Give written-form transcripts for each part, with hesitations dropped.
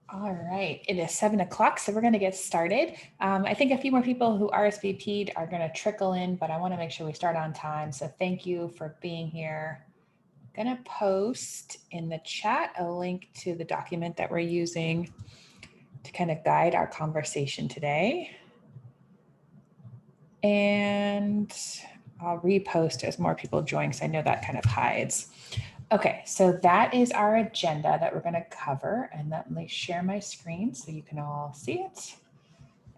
All right, it is 7 o'clock, so we're going to get started. I think a few more people who RSVP'd are going to trickle in, but I want to make sure we start on time. So thank you for being here. I'm going to post in the chat a link to the document that we're using to kind of guide our conversation today. And I'll repost as more people join because I know that kind of hides. Okay, so that is our agenda that we're going to cover, and let me share my screen so you can all see it.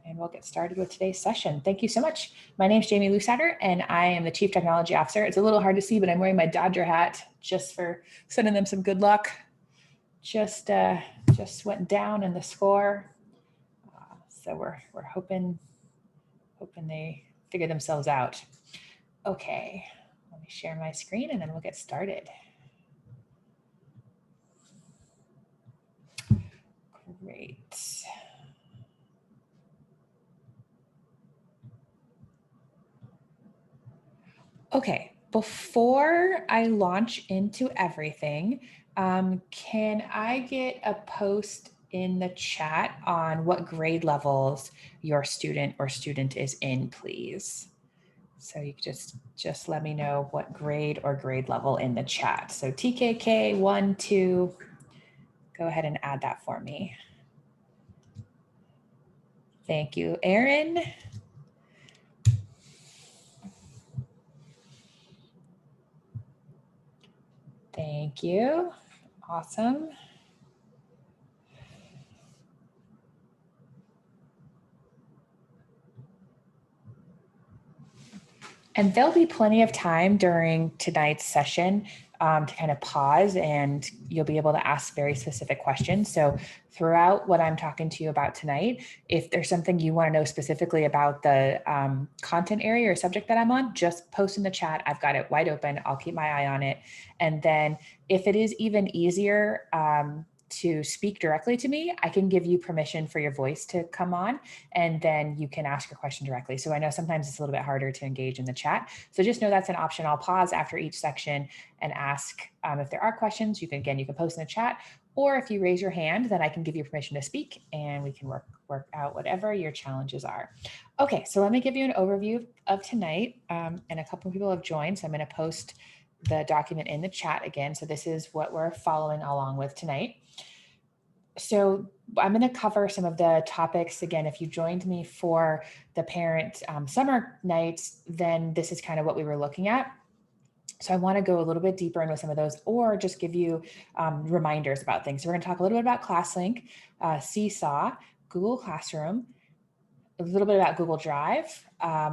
And we'll get started with today's session. Thank you so much. My name is Jamie Lusader, and I am the Chief Technology Officer. It's a little hard to see, but I'm wearing my Dodger hat just for sending them some good luck. Just went down in the score, so we're hoping they figure themselves out. Okay, let me share my screen, and then we'll get started. Great. Okay, before I launch into everything, can I get a post in the chat on what grade levels your student or student is in, please? So you just let me know what grade or grade level in the chat. So TKK 1, 2, go ahead and add that for me. Thank you, Erin. Thank you. Awesome. And there'll be plenty of time during tonight's session to kind of pause, and you'll be able to ask very specific questions. So throughout what I'm talking to you about tonight, if there's something you want to know specifically about the content area or subject that I'm on, just post in the chat. I've got it wide open. I'll keep my eye on it. And then if it is even easier to speak directly to me, I can give you permission for your voice to come on, and then you can ask your question directly. So I know sometimes it's a little bit harder to engage in the chat. So just know that's an option. I'll pause after each section and ask if there are questions. You can post in the chat, or if you raise your hand, then I can give you permission to speak, and we can work out whatever your challenges are. Okay, so let me give you an overview of tonight, and a couple of people have joined, so I'm going to post the document in the chat again. So this is what we're following along with tonight. So I'm going to cover some of the topics. Again, if you joined me for the parent summer nights, then this is kind of what we were looking at. So I want to go a little bit deeper into some of those, or just give you reminders about things. So we're going to talk a little bit about Classlink, Seesaw, Google Classroom, a little bit about Google Drive.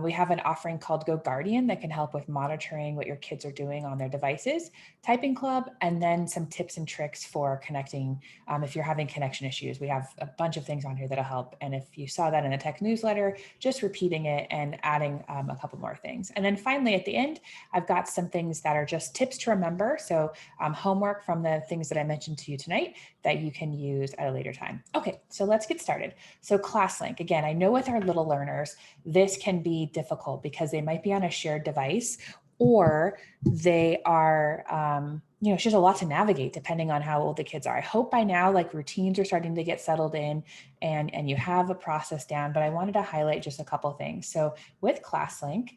We have an offering called Goguardian that can help with monitoring what your kids are doing on their devices, Typing Club, and then some tips and tricks for connecting if you're having connection issues. We have a bunch of things on here that'll help. And if you saw that in the tech newsletter, just repeating it and adding a couple more things. And then finally, at the end, I've got some things that are just tips to remember. So homework from the things that I mentioned to you tonight that you can use at a later time. Okay, so let's get started. So Classlink, again, I know with our little learners, this can be difficult because they might be on a shared device, or they are, it's just a lot to navigate depending on how old the kids are. I hope by now, like, routines are starting to get settled in and you have a process down, but I wanted to highlight just a couple of things. So with Classlink,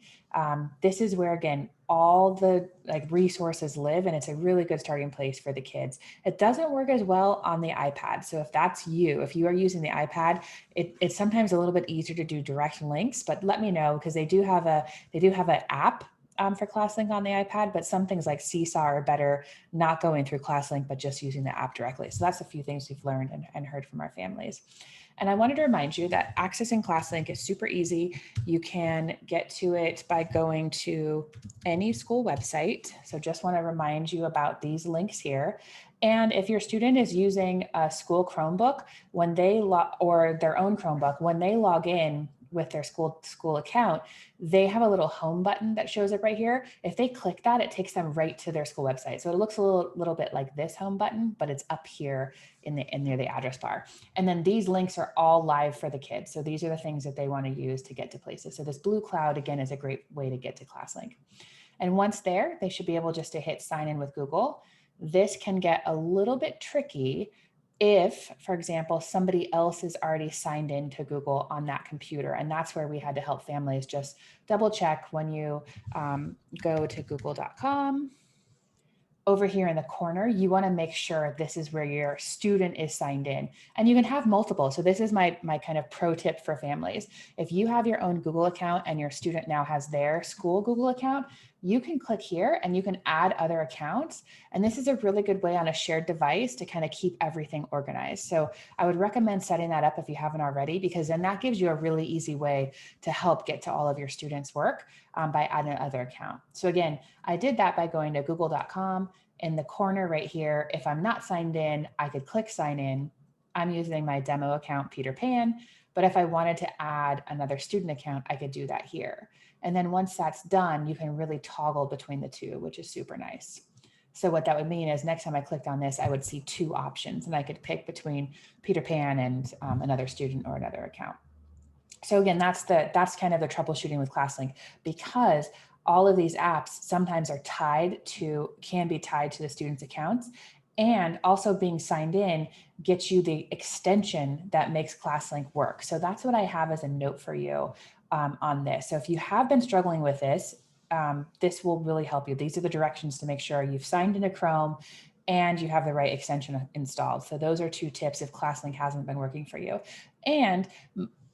this is where, again, all the resources live, and it's a really good starting place for the kids. It doesn't work as well on the iPad. So if that's you, if you are using the iPad, it's sometimes a little bit easier to do direct links, but let me know, because they do have an app for Classlink on the iPad, but some things like Seesaw are better not going through Classlink, but just using the app directly. So that's a few things we've learned and heard from our families. And I wanted to remind you that accessing Classlink is super easy. You can get to it by going to any school website. So just want to remind you about these links here. And if your student is using a school Chromebook, when they or their own Chromebook, when they log in with their school account, they have a little home button that shows up right here. If they click that, it takes them right to their school website. So it looks a little bit like this home button, but it's up here near the address bar. And then these links are all live for the kids. So these are the things that they want to use to get to places. So this blue cloud, again, is a great way to get to Classlink. And once there, they should be able just to hit sign in with Google. This can get a little bit tricky if, for example, somebody else is already signed in to Google on that computer. And that's where we had to help families just double check when you go to google.com. Over here in the corner, you want to make sure this is where your student is signed in, and you can have multiple. So this is my kind of pro tip for families. If you have your own Google account and your student now has their school Google account, you can click here and you can add other accounts. And this is a really good way on a shared device to kind of keep everything organized. So I would recommend setting that up if you haven't already, because then that gives you a really easy way to help get to all of your students' work by adding another account. So again, I did that by going to google.com. In the corner right here, if I'm not signed in, I could click sign in. I'm using my demo account, Peter Pan, but if I wanted to add another student account, I could do that here. And then once that's done, you can really toggle between the two, which is super nice. So what that would mean is next time I clicked on this, I would see two options and I could pick between Peter Pan and another student or another account. So again, that's kind of the troubleshooting with Classlink, because all of these apps sometimes are can be tied to the students' accounts, and also being signed in gets you the extension that makes Classlink work. So that's what I have as a note for you on this. So if you have been struggling with this, this will really help you. These are the directions to make sure you've signed into Chrome and you have the right extension installed. So those are 2 tips if Classlink hasn't been working for you. And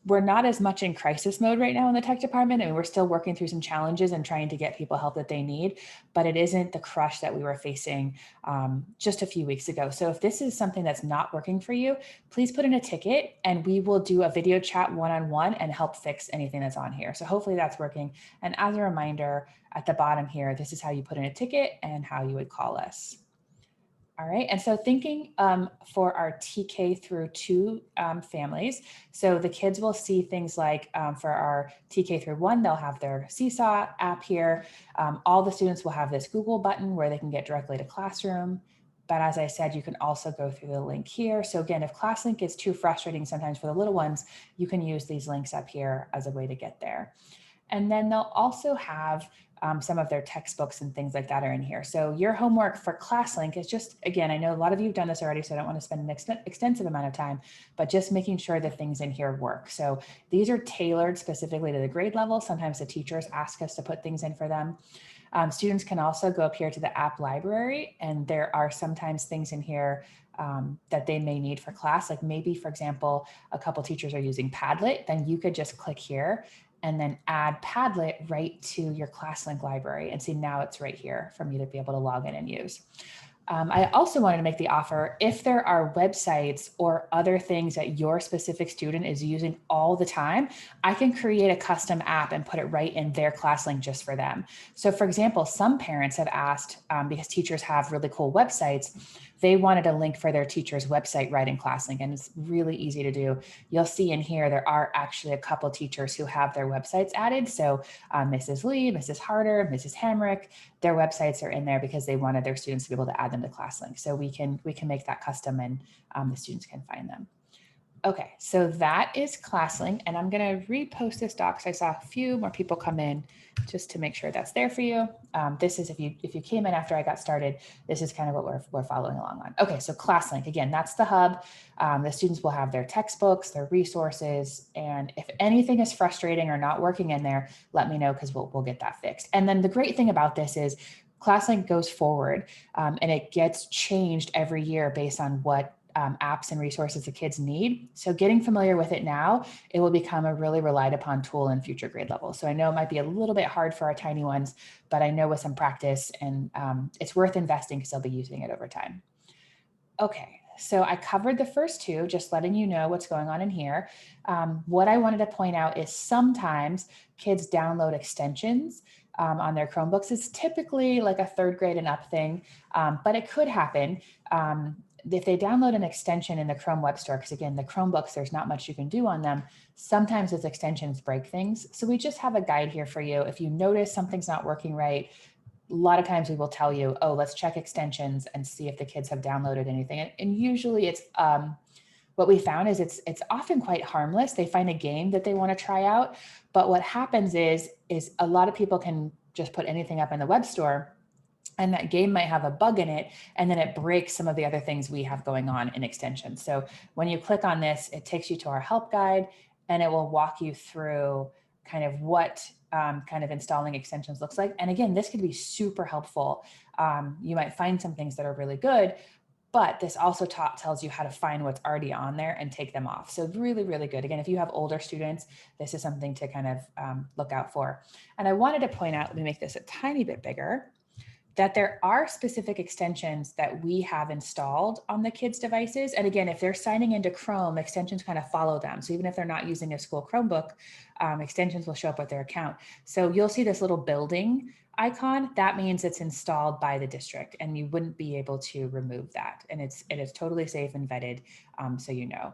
we're not as much in crisis mode right now in the tech department. I mean, we're still working through some challenges and trying to get people help that they need, but it isn't the crush that we were facing just a few weeks ago. So if this is something that's not working for you, please put in a ticket and we will do a video chat one-on-one and help fix anything that's on here. So hopefully that's working. And as a reminder, at the bottom here, this is how you put in a ticket and how you would call us. All right, and so thinking for our TK-2 families, so the kids will see things like for our TK-1, they'll have their Seesaw app here. All the students will have this Google button where they can get directly to Classroom. But as I said, you can also go through the link here. So again, if Classlink is too frustrating sometimes for the little ones, you can use these links up here as a way to get there. And then they'll also have some of their textbooks and things like that are in here. So your homework for Classlink is just, again, I know a lot of you have done this already, so I don't want to spend an extensive amount of time, but just making sure the things in here work. So these are tailored specifically to the grade level. Sometimes the teachers ask us to put things in for them. Students can also go up here to the app library, and there are sometimes things in here that they may need for class. Like maybe, for example, a couple teachers are using Padlet, then you could just click here and then add Padlet right to your Classlink library, and see now it's right here for me to be able to log in and use. I also wanted to make the offer, if there are websites or other things that your specific student is using all the time, I can create a custom app and put it right in their Classlink just for them. So for example, some parents have asked, because teachers have really cool websites, they wanted a link for their teacher's website right in Classlink, and it's really easy to do. You'll see in here, there are actually a couple teachers who have their websites added. So Mrs. Lee, Mrs. Harder, Mrs. Hamrick, their websites are in there because they wanted their students to be able to add them to Classlink. So we can make that custom, and the students can find them. Okay, so that is Classlink, and I'm going to repost this doc because I saw a few more people come in just to make sure that's there for you. This is if you came in after I got started, this is kind of what we're following along on. Okay, so Classlink, again, that's the hub. The students will have their textbooks, their resources, and if anything is frustrating or not working in there, let me know because we'll get that fixed. And then the great thing about this is Classlink goes forward and it gets changed every year based on what apps and resources the kids need. So getting familiar with it now, it will become a really relied upon tool in future grade levels. So I know it might be a little bit hard for our tiny ones, but I know with some practice and it's worth investing because they'll be using it over time. Okay, so I covered the first 2, just letting you know what's going on in here. What I wanted to point out is sometimes kids download extensions on their Chromebooks. It's typically like a 3rd grade and up thing, but it could happen. If they download an extension in the Chrome Web Store, because again, the Chromebooks, there's not much you can do on them. Sometimes those extensions break things. So we just have a guide here for you. If you notice something's not working right, a lot of times we will tell you, oh, let's check extensions and see if the kids have downloaded anything. And usually it's, what we found is it's often quite harmless. They find a game that they want to try out. But what happens is a lot of people can just put anything up in the web store. And that game might have a bug in it, and then it breaks some of the other things we have going on in extensions. So when you click on this, it takes you to our help guide, and it will walk you through kind of what kind of installing extensions looks like. And again, this could be super helpful. You might find some things that are really good, but this also tells you how to find what's already on there and take them off. So really, really good. Again, if you have older students, this is something to kind of look out for. And I wanted to point out, let me make this a tiny bit bigger, that there are specific extensions that we have installed on the kids' devices. And again, if they're signing into Chrome, extensions kind of follow them. So even if they're not using a school Chromebook, extensions will show up with their account. So you'll see this little building icon. That means it's installed by the district, and you wouldn't be able to remove that. And it is totally safe and vetted, so you know.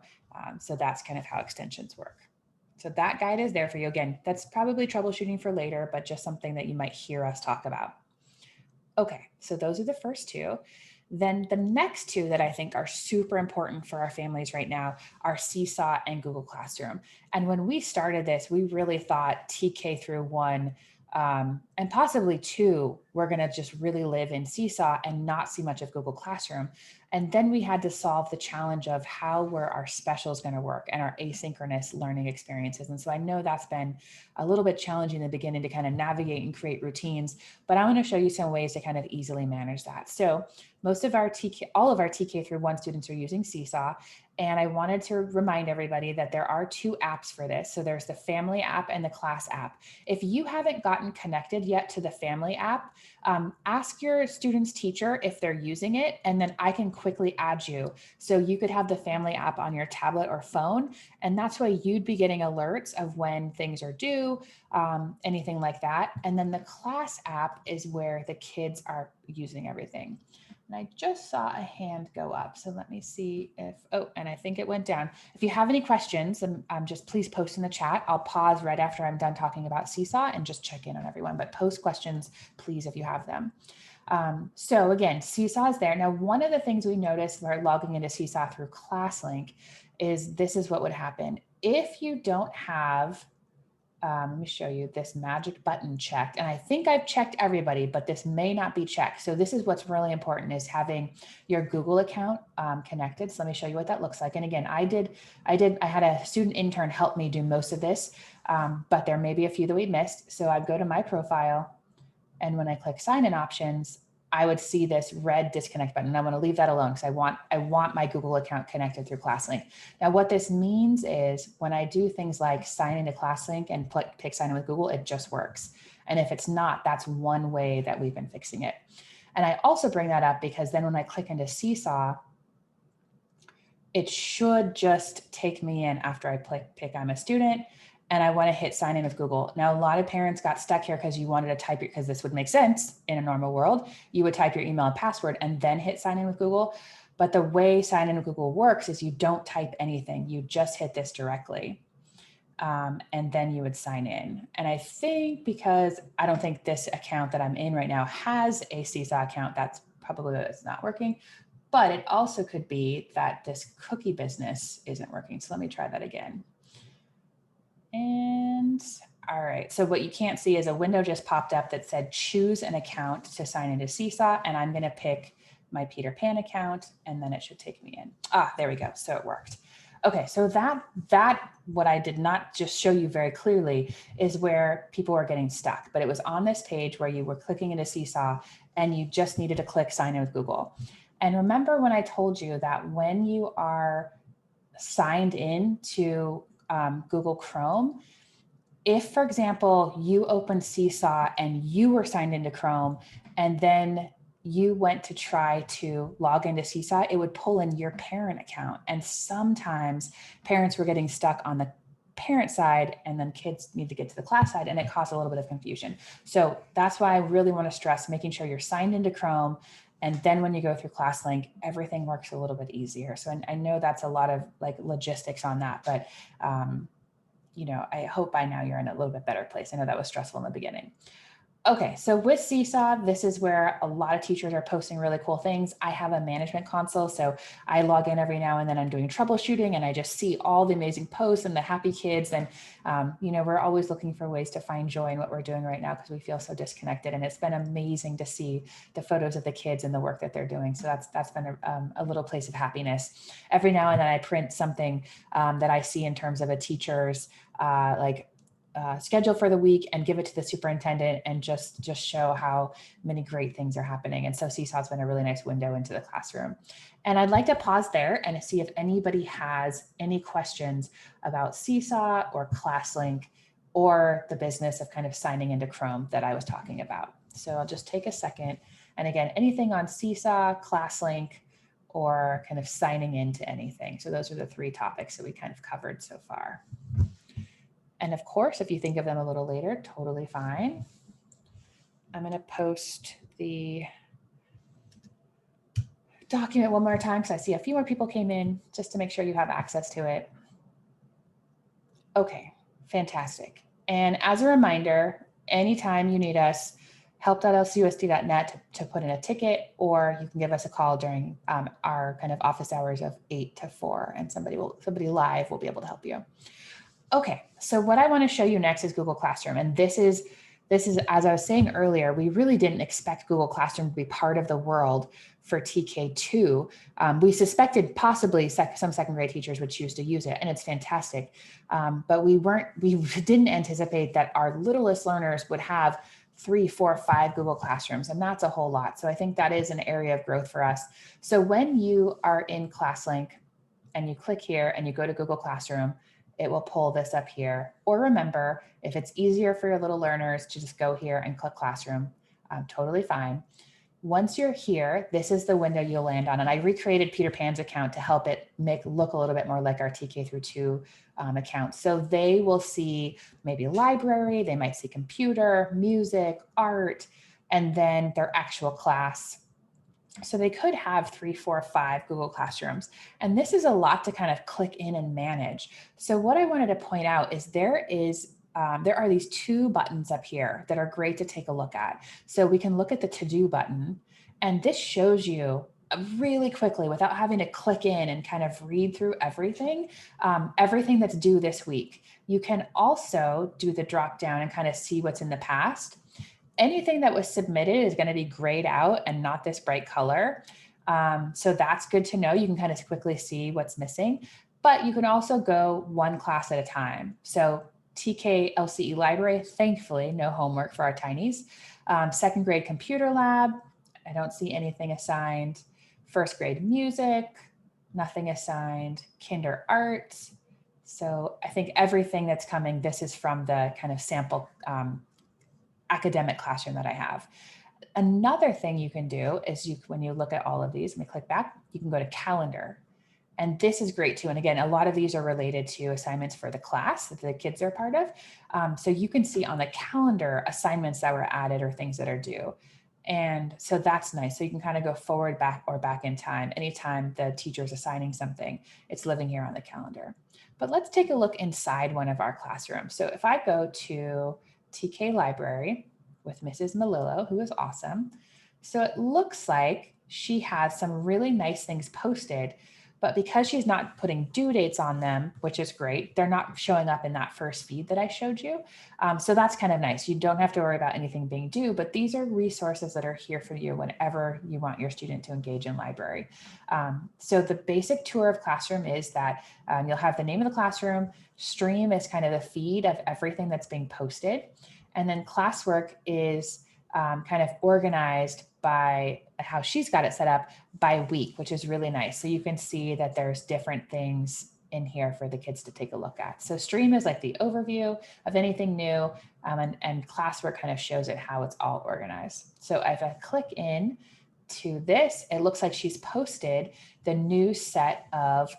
So that's kind of how extensions work. So that guide is there for you. Again, that's probably troubleshooting for later, but just something that you might hear us talk about. Okay, so those are the first two. Then the next two that I think are super important for our families right now are Seesaw and Google Classroom. And when we started this, we really thought TK-1 and possibly 2 we're going to just really live in Seesaw and not see much of Google Classroom. And then we had to solve the challenge of how were our specials going to work and our asynchronous learning experiences. And so I know that's been a little bit challenging in the beginning to kind of navigate and create routines, but I want to show you some ways to kind of easily manage that. So most of our all of our TK-1 students are using Seesaw. And I wanted to remind everybody that there are 2 apps for this. So there's the family app and the class app. If you haven't gotten connected yet to the family app, ask your student's teacher if they're using it, and then I can quickly add you. So you could have the family app on your tablet or phone, and that's why you'd be getting alerts of when things are due, anything like that. And then the class app is where the kids are using everything. And I just saw a hand go up. So let me see if, oh, and I think it went down. If you have any questions, just please post in the chat. I'll pause right after I'm done talking about Seesaw and just check in on everyone, but post questions, please, if you have them. So again, Seesaw is there. Now, one of the things we noticed when logging into Seesaw through Classlink is this is what would happen. If you don't have, let me show you this magic button checked. And I think I've checked everybody, but this may not be checked. So this is what's really important, is having your Google account connected. So let me show you what that looks like. And again, I had a student intern help me do most of this, but there may be a few that we missed. So I'd go to my profile, and when I click sign in options, I would see this red disconnect button. And I want to leave that alone because I want my Google account connected through Classlink. Now, what this means is when I do things like sign into Classlink and pick sign in with Google, it just works. And if it's not, that's one way that we've been fixing it. And I also bring that up because then when I click into Seesaw, it should just take me in after I pick I'm a student, and I want to hit sign in with Google. Now, a lot of parents got stuck here because you wanted to type because this would make sense in a normal world. You would type your email and password and then hit sign in with Google. But the way sign in with Google works is you don't type anything. You just hit this directly. And then you would sign in. And I think because I don't think this account that I'm in right now has a Seesaw account, that's probably why it's not working. But it also could be that this cookie business isn't working. So let me try that again. And all right, so what you can't see is a window just popped up that said choose an account to sign into Seesaw, and I'm going to pick my Peter Pan account, and then it should take me in. Ah, there we go. So it worked. Okay, so that what I did not just show you very clearly is where people were getting stuck, but it was on this page where you were clicking into Seesaw and you just needed to click sign in with Google. And remember when I told you that when you are signed in to Google Chrome, if, for example, you opened Seesaw and you were signed into Chrome and then you went to try to log into Seesaw, it would pull in your parent account. And sometimes parents were getting stuck on the parent side and then kids need to get to the class side, and it caused a little bit of confusion. So that's why I really want to stress making sure you're signed into Chrome. And then when you go through Classlink, everything works a little bit easier. So I know that's a lot of like logistics on that, but you know, I hope by now you're in a little bit better place. I know that was stressful in the beginning. Okay, so with Seesaw, this is where a lot of teachers are posting really cool things. I have a management console, so I log in every now and then. I'm doing troubleshooting, and I just see all the amazing posts and the happy kids. And we're always looking for ways to find joy in what we're doing right now because we feel so disconnected. And it's been amazing to see the photos of the kids and the work that they're doing. So that's been a little place of happiness. Every now and then, I print something that I see in terms of a teacher's schedule for the week and give it to the superintendent and just show how many great things are happening. And so Seesaw's been a really nice window into the classroom. And I'd like to pause there and see if anybody has any questions about Seesaw or Classlink or the business of kind of signing into Chrome that I was talking about. So I'll just take a second. And again, anything on Seesaw, Classlink, or kind of signing into anything. So those are the three topics that we kind of covered so far. And of course, if you think of them a little later, totally fine. I'm going to post the document one more time because I see a few more people came in just to make sure you have access to it. Okay, fantastic. And as a reminder, anytime you need us, help.lcusd.net to put in a ticket, or you can give us a call during our kind of office hours of 8 to 4, and somebody live will be able to help you. Okay, so what I want to show you next is Google Classroom. And this is, as I was saying earlier, we really didn't expect Google Classroom to be part of the world for TK-2. We suspected possibly some second grade teachers would choose to use it, and it's fantastic. But we didn't anticipate that our littlest learners would have 3, 4, 5 Google Classrooms, and that's a whole lot. So I think that is an area of growth for us. So when you are in Classlink and you click here and you go to Google Classroom, it will pull this up here. Or remember, if it's easier for your little learners to just go here and click Classroom, totally fine. Once you're here, this is the window you'll land on. And I recreated Peter Pan's account to help it look a little bit more like our TK-2 account. So they will see maybe library, they might see computer, music, art, and then their actual class. So they could have 3, 4, 5 Google Classrooms. And this is a lot to kind of click in and manage. So what I wanted to point out is there are these 2 buttons up here that are great to take a look at. So we can look at the to-do button, and this shows you really quickly without having to click in and kind of read through everything, everything that's due this week. You can also do the drop down and kind of see what's in the past. Anything that was submitted is going to be grayed out and not this bright color. So that's good to know. You can kind of quickly see what's missing, but you can also go one class at a time. So TK LCE library, thankfully, no homework for our tinies. Second grade computer lab, I don't see anything assigned. First grade music, nothing assigned. Kinder arts. So I think everything that's coming, this is from the kind of sample academic classroom that I have. Another thing you can do is when you look at all of these, let me click back, you can go to calendar. And this is great too. And again, a lot of these are related to assignments for the class that the kids are part of. So you can see on the calendar assignments that were added or things that are due. And so that's nice. So you can kind of go forward, back, or back in time. Anytime the teacher is assigning something, it's living here on the calendar. But let's take a look inside one of our classrooms. So if I go to TK Library with Mrs. Melillo, who is awesome. So it looks like she has some really nice things posted, but because she's not putting due dates on them, which is great, they're not showing up in that first feed that I showed you. So that's kind of nice. You don't have to worry about anything being due, but these are resources that are here for you whenever you want your student to engage in library. So the basic tour of Classroom is that you'll have the name of the classroom. Stream is kind of the feed of everything that's being posted. And then classwork is kind of organized by how she's got it set up by week, which is really nice. So you can see that there's different things in here for the kids to take a look at. So stream is like the overview of anything new, and classwork kind of shows it how it's all organized. So if I click in to this, it looks like she's posted the new set of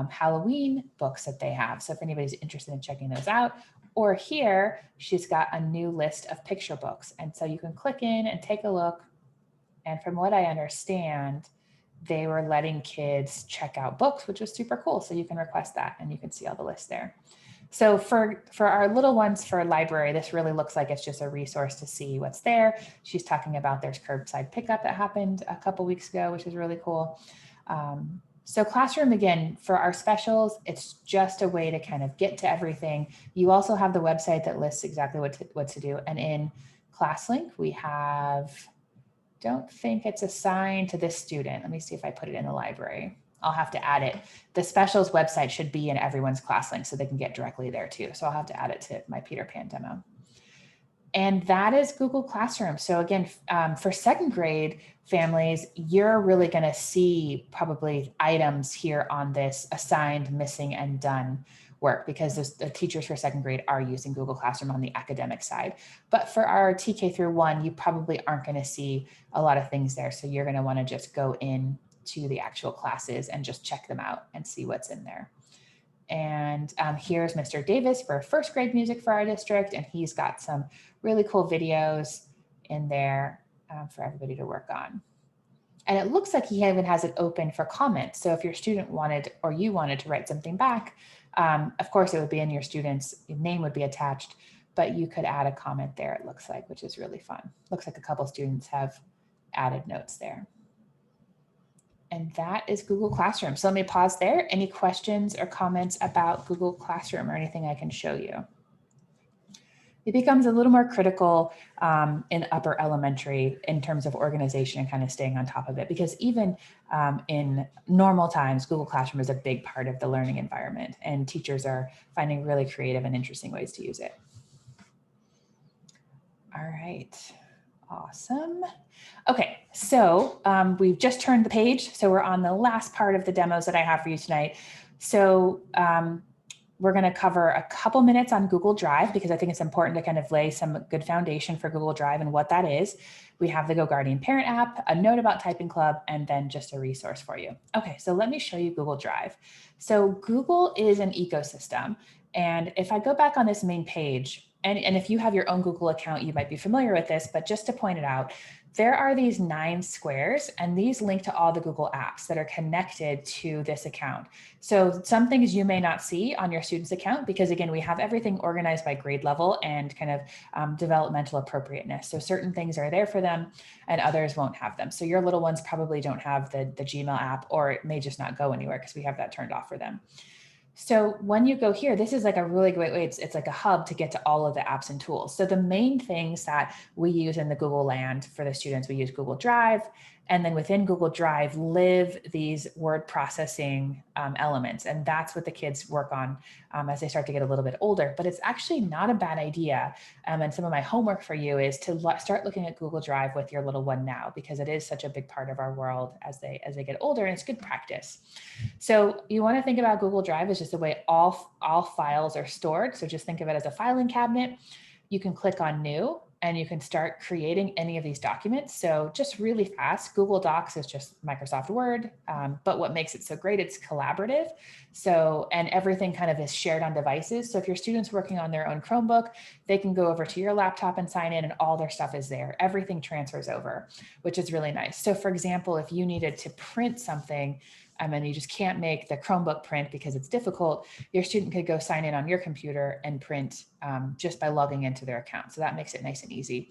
Halloween books that they have. So if anybody's interested in checking those out, or here, she's got a new list of picture books. And so you can click in and take a look. And from what I understand, they were letting kids check out books, which was super cool. So you can request that and you can see all the lists there. So for our little ones for library, this really looks like it's just a resource to see what's there. She's talking about there's curbside pickup that happened a couple weeks ago, which is really cool. So Classroom, again, for our specials, it's just a way to kind of get to everything. You also have the website that lists exactly what to do. And in Classlink, we have, don't think it's assigned to this student. Let me see if I put it in the library. I'll have to add it. The specials website should be in everyone's Classlink so they can get directly there too. So I'll have to add it to my Peter Pan demo. And that is Google Classroom. So again, for second grade families, you're really going to see probably items here on this assigned, missing, and done work because the teachers for second grade are using Google Classroom on the academic side. But for our TK through 1, you probably aren't going to see a lot of things there. So you're going to want to just go in to the actual classes and just check them out and see what's in there. And here's Mr. Davis for first grade music for our district. And he's got some really cool videos in there for everybody to work on. And it looks like he even has it open for comments. So if your student wanted, or you wanted to write something back, of course it would be in your student's name would be attached, but you could add a comment there, it looks like, which is really fun. Looks like a couple students have added notes there. And that is Google Classroom. So let me pause there. Any questions or comments about Google Classroom or anything I can show you? It becomes a little more critical in upper elementary in terms of organization and kind of staying on top of it, because even in normal times, Google Classroom is a big part of the learning environment and teachers are finding really creative and interesting ways to use it. All right. Awesome. Okay, so we've just turned the page. So we're on the last part of the demos that I have for you tonight. So we're going to cover a couple minutes on Google Drive because I think it's important to kind of lay some good foundation for Google Drive and what that is. We have the Goguardian parent app, a note about Typing Club, and then just a resource for you. Okay, so let me show you Google Drive. So Google is an ecosystem. And if I go back on this main page, and if you have your own Google account, you might be familiar with this, but just to point it out, there are these 9 squares and these link to all the Google apps that are connected to this account. So some things you may not see on your student's account because again, we have everything organized by grade level and kind of developmental appropriateness. So certain things are there for them and others won't have them. So your little ones probably don't have the Gmail app, or it may just not go anywhere because we have that turned off for them. So when you go here, this is like a really great way. It's like a hub to get to all of the apps and tools. So the main things that we use in the Google land for the students, we use Google Drive. And then within Google Drive live these word processing elements. And that's what the kids work on as they start to get a little bit older. But it's actually not a bad idea. And some of my homework for you is to start looking at Google Drive with your little one now, because it is such a big part of our world as they get older, and it's good practice. So you want to think about Google Drive as just the way all files are stored. So just think of it as a filing cabinet. You can click on New, and you can start creating any of these documents. So just really fast, Google Docs is just Microsoft Word, but what makes it so great, it's collaborative. So, and everything kind of is shared on devices. So if your student's working on their own Chromebook, they can go over to your laptop and sign in and all their stuff is there. Everything transfers over, which is really nice. So for example, if you needed to print something, and you just can't make the Chromebook print because it's difficult, your student could go sign in on your computer and print just by logging into their account. So that makes it nice and easy.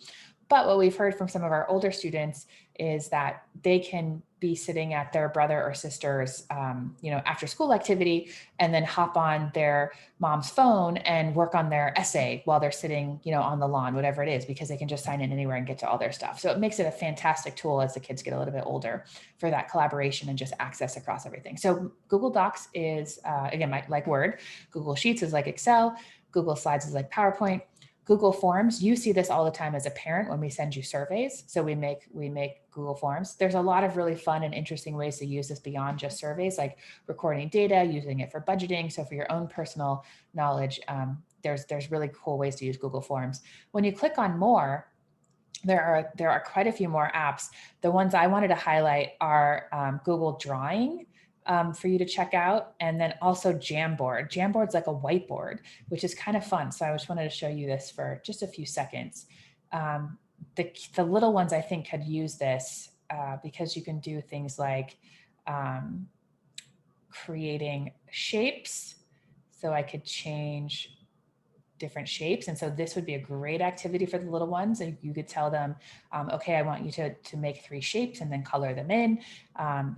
But what we've heard from some of our older students is that they can be sitting at their brother or sister's, after school activity and then hop on their mom's phone and work on their essay while they're sitting, on the lawn, whatever it is, because they can just sign in anywhere and get to all their stuff. So it makes it a fantastic tool as the kids get a little bit older for that collaboration and just access across everything. So Google Docs is, again, like Word. Google Sheets is like Excel. Google Slides is like PowerPoint. Google Forms, you see this all the time as a parent when we send you surveys. So we make Google Forms. There's a lot of really fun and interesting ways to use this beyond just surveys, like recording data, using it for budgeting. So for your own personal knowledge, there's really cool ways to use Google Forms. When you click on more, there are quite a few more apps. The ones I wanted to highlight are Google Drawing, for you to check out. And then also Jamboard. Jamboard's like a whiteboard, which is kind of fun. So I just wanted to show you this for just a few seconds. The little ones I think could use this because you can do things like creating shapes. So I could change different shapes. And so this would be a great activity for the little ones. And you could tell them, okay, I want you to make 3 shapes and then color them in.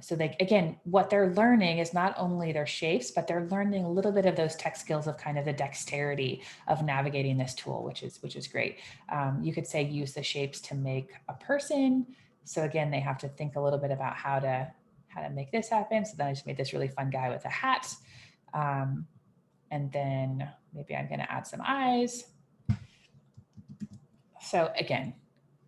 So they, again, what they're learning is not only their shapes, but they're learning a little bit of those tech skills of kind of the dexterity of navigating this tool, which is great. You could say use the shapes to make a person. So again, they have to think a little bit about how to make this happen. So then I just made this really fun guy with a hat. And then maybe I'm going to add some eyes. So again,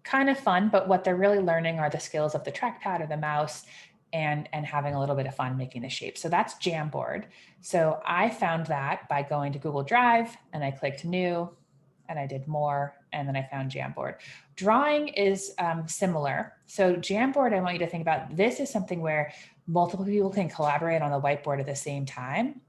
kind of fun, but what they're really learning are the skills of the trackpad or the mouse and having a little bit of fun making the shape. So that's Jamboard. So I found that by going to Google Drive and I clicked new and I did more and then I found Jamboard. Drawing is similar. So Jamboard, I want you to think about, this is something where multiple people can collaborate on the whiteboard at the same time.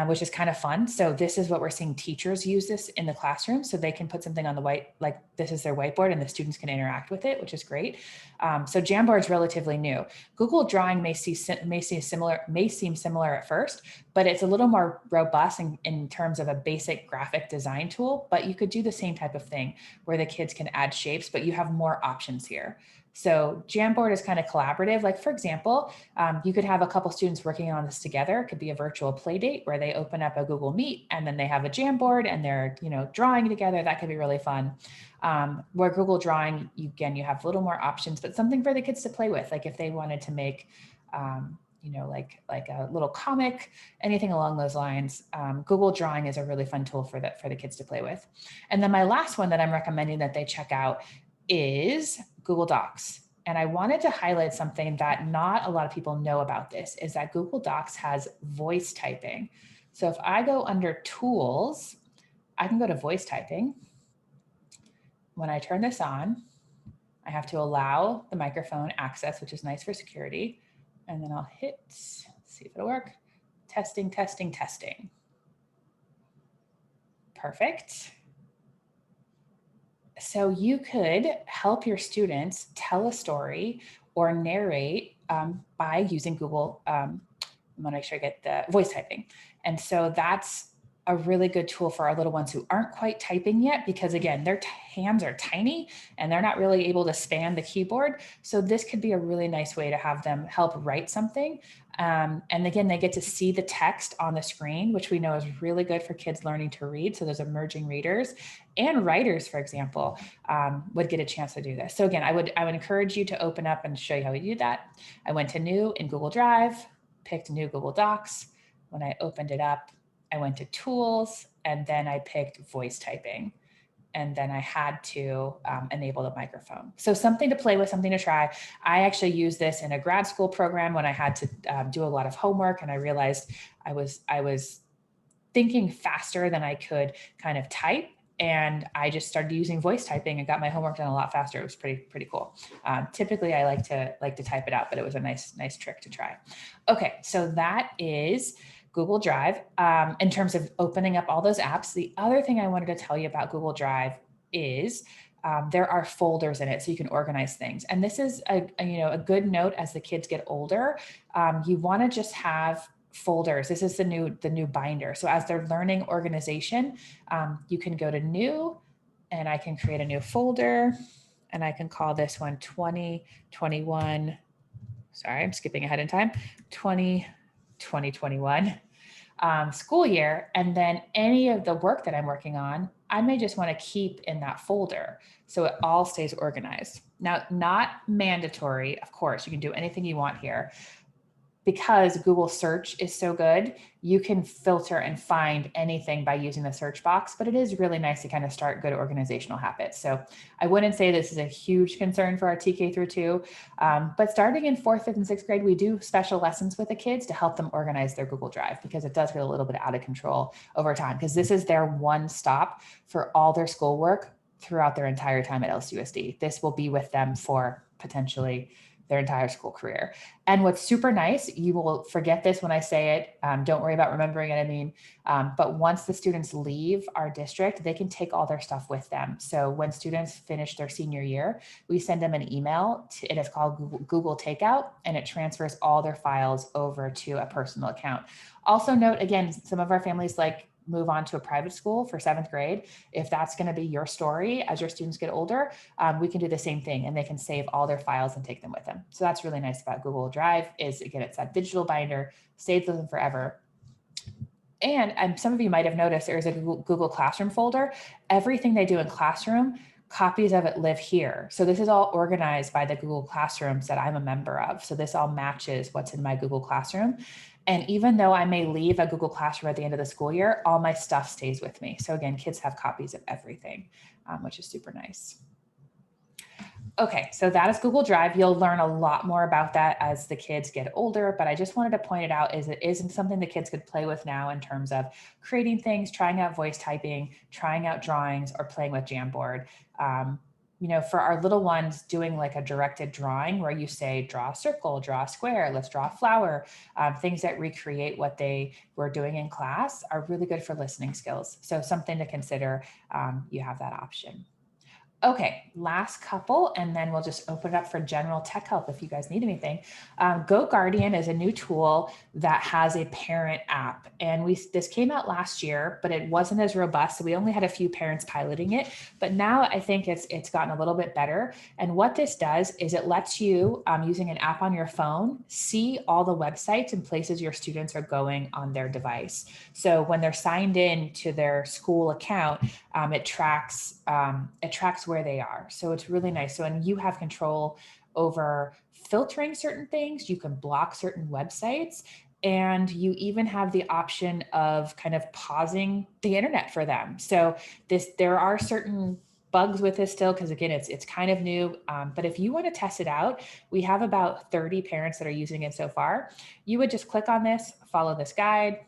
Which is kind of fun. So this is what we're seeing teachers use this in the classroom. So they can put something on the like this is their whiteboard and the students can interact with it, which is great. So Jamboard is relatively new. Google Drawing may seem similar at first, but it's a little more robust in terms of a basic graphic design tool, but you could do the same type of thing where the kids can add shapes, but you have more options here. So Jamboard is kind of collaborative. Like for example, you could have a couple students working on this together. It could be a virtual play date where they open up a Google Meet and then they have a Jamboard and they're, drawing together. That could be really fun. Where Google Drawing, you have a little more options, but something for the kids to play with. Like if they wanted to make, like a little comic, anything along those lines. Google Drawing is a really fun tool for the kids to play with. And then my last one that I'm recommending that they check out is Google Docs. And I wanted to highlight something that not a lot of people know about this, is that Google Docs has voice typing. So if I go under tools, I can go to voice typing. When I turn this on, I have to allow the microphone access, which is nice for security. And then I'll hit, let's see if it'll work. Testing, testing, testing. Perfect. So you could help your students tell a story or narrate by using Google. I want to make sure I get the voice typing. And so that's a really good tool for our little ones who aren't quite typing yet, because again, their hands are tiny and they're not really able to span the keyboard. So this could be a really nice way to have them help write something. And again, they get to see the text on the screen, which we know is really good for kids learning to read. So those emerging readers and writers, for example, would get a chance to do this. So again, I would encourage you to open up and show you how we do that. I went to new in Google Drive, picked new Google Docs. When I opened it up, I went to tools and then I picked voice typing. And then I had to enable the microphone. So something to play with, something to try. I actually used this in a grad school program when I had to do a lot of homework, and I realized I was thinking faster than I could kind of type. And I just started using voice typing and got my homework done a lot faster. It was pretty cool. Typically I like to type it out, but it was a nice trick to try. Okay, so that is Google Drive. In terms of opening up all those apps, the other thing I wanted to tell you about Google Drive is there are folders in it so you can organize things. And this is a good note as the kids get older. You want to just have folders. This is the new binder. So as they're learning organization, you can go to new and I can create a new folder and I can call this one 2021. Sorry, I'm skipping ahead in time. 2021 school year. And then any of the work that I'm working on, I may just want to keep in that folder so it all stays organized. Now, not mandatory, of course, you can do anything you want here. Because Google search is so good, you can filter and find anything by using the search box, but it is really nice to kind of start good organizational habits. So I wouldn't say this is a huge concern for our TK through 2, but starting in 4th, 5th, and 6th grade, we do special lessons with the kids to help them organize their Google Drive, because it does get a little bit out of control over time, because this is their one stop for all their schoolwork throughout their entire time at LCUSD. This will be with them for potentially their entire school career. And what's super nice, you will forget this when I say it. Don't worry about remembering it. I mean, but once the students leave our district, they can take all their stuff with them. So when students finish their senior year, we send them an email. It is called Google Takeout, and it transfers all their files over to a personal account. Also note, again, some of our families like move on to a private school for 7th grade. If that's going to be your story as your students get older, we can do the same thing, and they can save all their files and take them with them. So that's really nice about Google Drive is, again, it's that digital binder, saves them forever. And some of you might have noticed there's a Google Classroom folder. Everything they do in Classroom, copies of it live here. So this is all organized by the Google Classrooms that I'm a member of. So this all matches what's in my Google Classroom. And even though I may leave a Google Classroom at the end of the school year, all my stuff stays with me. So again, kids have copies of everything, which is super nice. Okay, so that is Google Drive. You'll learn a lot more about that as the kids get older, but I just wanted to point it out as it isn't something the kids could play with now in terms of creating things, trying out voice typing, trying out drawings, or playing with Jamboard. You know, for our little ones, doing like a directed drawing where you say, draw a circle, draw a square, let's draw a flower, things that recreate what they were doing in class are really good for listening skills. So something to consider, you have that option. Okay, last couple, and then we'll just open it up for general tech help if you guys need anything. Goguardian is a new tool that has a parent app, and this came out last year, but it wasn't as robust, so we only had a few parents piloting it. But now I think it's gotten a little bit better. And what this does is it lets you, using an app on your phone, see all the websites and places your students are going on their device. So when they're signed in to their school account, it tracks where they are. So it's really nice. So, and you have control over filtering certain things. You can block certain websites, and you even have the option of kind of pausing the internet for them. So there are certain bugs with this still, because again, it's kind of new. But if you want to test it out, we have about 30 parents that are using it so far. You would just click on this, follow this guide,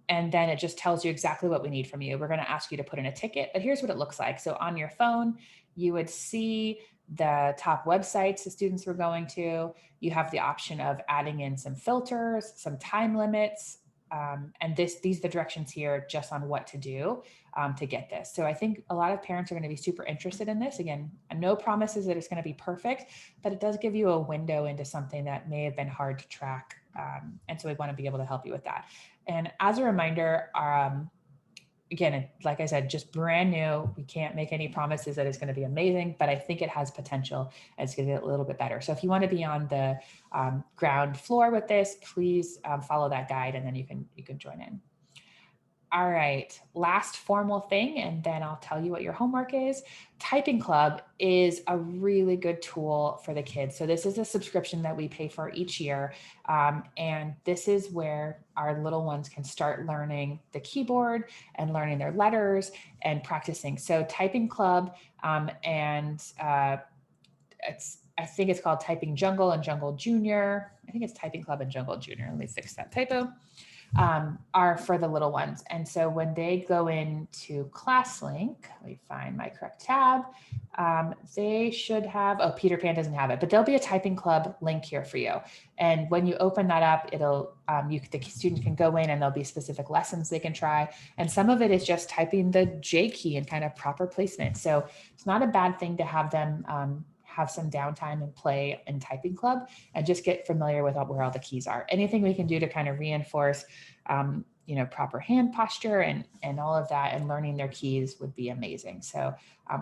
and then it just tells you exactly what we need from you. We're going to ask you to put in a ticket, but here's what it looks like. So on your phone, you would see the top websites the students were going to. You have the option of adding in some filters, some time limits, and these are the directions here just on what to do to get this. So I think a lot of parents are going to be super interested in this. Again, no promises that it's going to be perfect, but it does give you a window into something that may have been hard to track. And so we want to be able to help you with that. And as a reminder, again, like I said, just brand new. We can't make any promises that it's going to be amazing, but I think it has potential and it's going to get a little bit better. So if you want to be on the ground floor with this, please follow that guide, and then you can join in. All right, last formal thing, and then I'll tell you what your homework is. Typing Club is a really good tool for the kids. So this is a subscription that we pay for each year. And this is where our little ones can start learning the keyboard and learning their letters and practicing. So Typing Club I think it's called Typing Jungle and Jungle Junior. I think it's Typing Club and Jungle Junior. Let me fix that typo. Are for the little ones. And so when they go into Classlink, let me find my correct tab, they should have, oh, Peter Pan doesn't have it, but there'll be a Typing Club link here for you. And when you open that up, it'll, the student can go in and there'll be specific lessons they can try. And some of it is just typing the J key and kind of proper placement. So it's not a bad thing to have them have some downtime and play in Typing Club and just get familiar with where all the keys are. Anything we can do to kind of reinforce, proper hand posture and all of that, and learning their keys would be amazing. So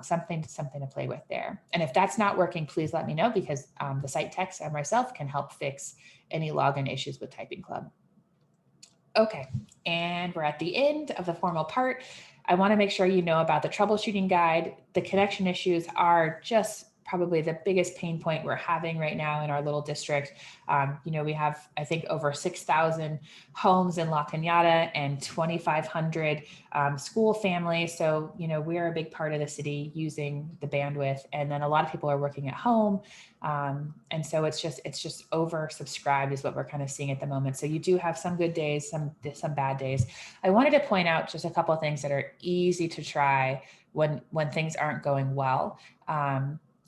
something to play with there. And if that's not working, please let me know, because the site techs and myself can help fix any login issues with Typing Club. Okay, and we're at the end of the formal part. I want to make sure you know about the troubleshooting guide. The connection issues are just probably the biggest pain point we're having right now in our little district. We have, I think, over 6,000 homes in La Cañada and 2,500 school families. So, we're a big part of the city using the bandwidth, and then a lot of people are working at home. And so it's just oversubscribed is what we're kind of seeing at the moment. So you do have some good days, some bad days. I wanted to point out just a couple of things that are easy to try when things aren't going well.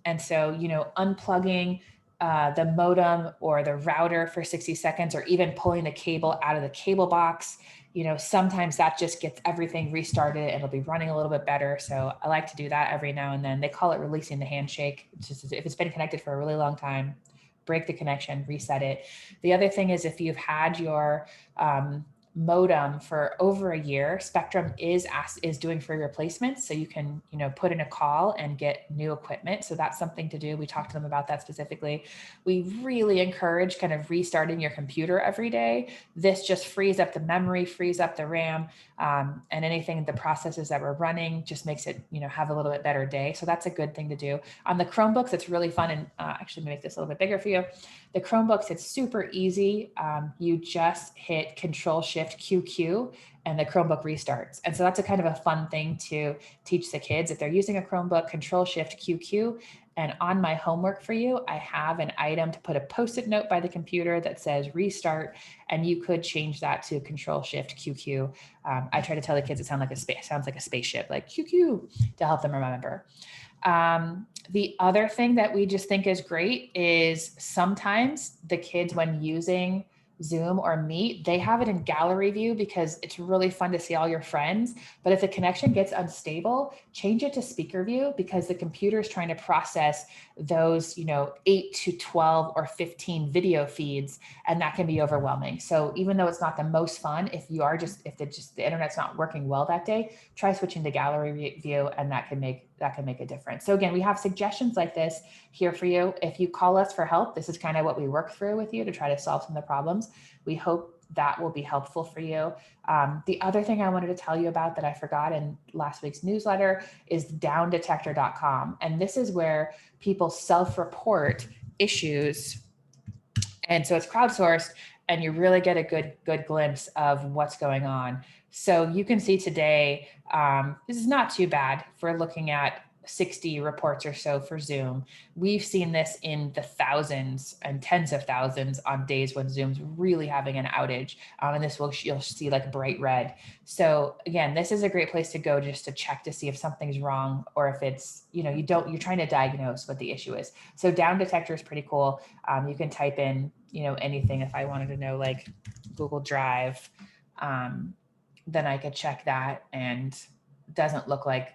And so, unplugging the modem or the router for 60 seconds, or even pulling the cable out of the cable box, sometimes that just gets everything restarted and it'll be running a little bit better. So I like to do that every now and then. They call it releasing the handshake. It's just, if it's been connected for a really long time, break the connection, reset it. The other thing is, if you've had your modem for over a year, Spectrum is doing free replacements. So you can, put in a call and get new equipment. So that's something to do. We talked to them about that specifically. We really encourage kind of restarting your computer every day. This just frees up the memory, frees up the RAM, and anything, the processes that we're running just makes it, have a little bit better day. So that's a good thing to do. On the Chromebooks, it's really fun. And actually, let me make this a little bit bigger for you. The Chromebooks, it's super easy. You just hit Control-Shift-QQ and the Chromebook restarts. And so that's a kind of a fun thing to teach the kids. If they're using a Chromebook, Control-Shift-QQ. And on my homework for you, I have an item to put a Post-it note by the computer that says restart, and you could change that to Control-Shift-QQ. I try to tell the kids it sounds like a spaceship, like QQ, to help them remember. The other thing that we just think is great is sometimes the kids, when using Zoom or Meet, they have it in gallery view because it's really fun to see all your friends. But if the connection gets unstable, change it to speaker view, because the computer is trying to process those, 8 to 12 or 15 video feeds, and that can be overwhelming. So even though it's not the most fun, if the internet's not working well that day, try switching to gallery view, and that can make a difference. So again, we have suggestions like this here for you. If you call us for help, this is kind of what we work through with you to try to solve some of the problems. We hope that will be helpful for you. The other thing I wanted to tell you about that I forgot in last week's newsletter is downdetector.com. And this is where people self-report issues. And so it's crowdsourced, and you really get a good glimpse of what's going on. So you can see today, this is not too bad for looking at 60 reports or so for Zoom. We've seen this in the thousands and tens of thousands on days when Zoom's really having an outage. And you'll see like bright red. So again, this is a great place to go just to check to see if something's wrong, or if it's, you're trying to diagnose what the issue is. So Down Detector is pretty cool. You can type in, anything. If I wanted to know like Google Drive, then I could check that, and it doesn't look like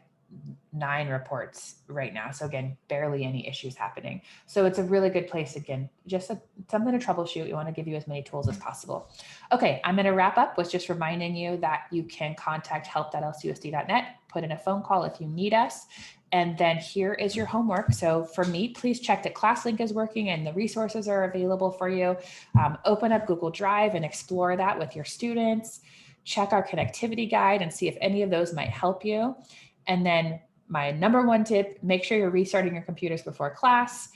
9 reports right now. So again, barely any issues happening. So it's a really good place. Again, just something to troubleshoot. You want to give you as many tools as possible. Okay, I'm going to wrap up with just reminding you that you can contact help.lcusd.net, put in a phone call if you need us. And then here is your homework. So for me, please check that Classlink is working and the resources are available for you. Open up Google Drive and explore that with your students. Check our connectivity guide and see if any of those might help you. And then my number one tip, make sure you're restarting your computers before class.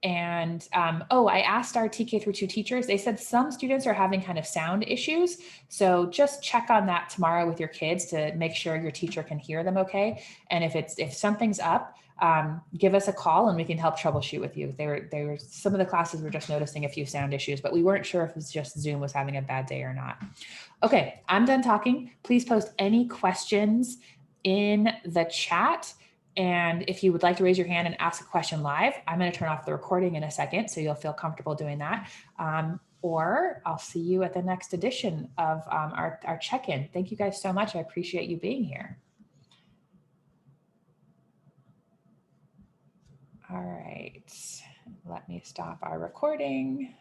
And I asked our TK-2 teachers, they said some students are having kind of sound issues. So just check on that tomorrow with your kids to make sure your teacher can hear them okay. And if something's up, give us a call and we can help troubleshoot with you. Some of the classes were just noticing a few sound issues, but we weren't sure if it was just Zoom was having a bad day or not. Okay, I'm done talking. Please post any questions in the chat. And if you would like to raise your hand and ask a question live, I'm going to turn off the recording in a second, so you'll feel comfortable doing that. Or I'll see you at the next edition of our check-in. Thank you guys so much. I appreciate you being here. All right, let me stop our recording.